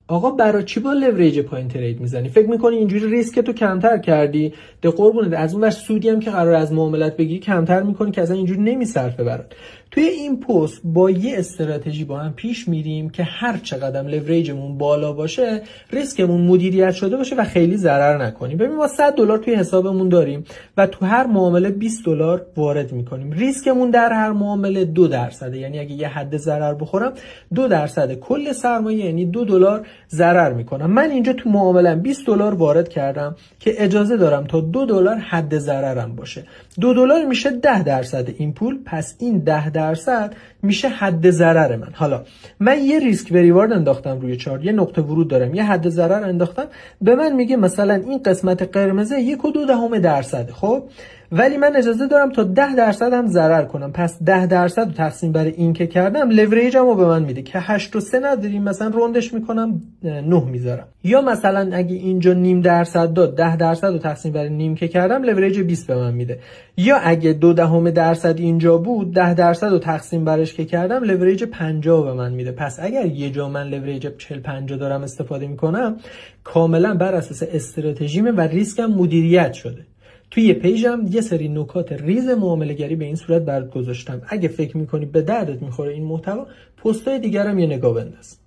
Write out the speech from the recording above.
آقا برای چی با لوریج پایین ترید میزنی؟ فکر میکنی اینجوری ریسک تو کمتر کردی؟ ده قربونت، از اون ور سودی هم که قرار از معاملات بگیری کمتر میکنی که اصلا اینجوری نمیصرفه برات. توی این پست با یه استراتژی با هم پیش میریم که هر چقدر لوریجمون بالا باشه ریسکمون مدیریت شده باشه و خیلی ضرر نکنیم. ببین ما $100 توی حسابمون داریم و تو هر معامله $20 وارد میکنیم. ریسکمون در هر معامله 2%، یعنی اگه یه حد ضرر بخورم 2% کل سرمایه، یعنی $2 ضرر میکنم. من اینجا تو معامله $20 وارد کردم که اجازه دارم تا $2 حد ضررم باشه. $2 میشه 10% این پول، پس این 10% میشه حد ضرر من. حالا من یه ریسک و ریوارد انداختم روی چارت، یه نقطه ورود دارم، یه حد ضرر انداختم، به من میگه مثلا این قسمت قرمزه 1.2%. خب ولی من اجازه دارم تا 10% هم ضرر کنم، پس 10% رو تقسیم بر این که کردم لوریجم رو به من میده که 8 و 3 نداریم، مثلا روندش میکنم 9 میذارم. یا مثلا اگه اینجا نیم درصد داد، 10% رو تقسیم بر نیم که کردم لوریج 20 به من میده. یا اگه 0.2% اینجا بود، 10% رو تقسیم برش که کردم لوریج 50 به من میده. پس اگر یه جا من لوریج 40-50 دارم استفاده میکنم، کاملا بر اساس استراتژیمه و ریسکم مدیریت شده. توی پیجم یه سری نکات ریز معامله گری به این صورت برات گذاشتم. اگه فکر میکنی به دردت میخوره این محتوا، پستای دیگرم یه نگاه بنداز.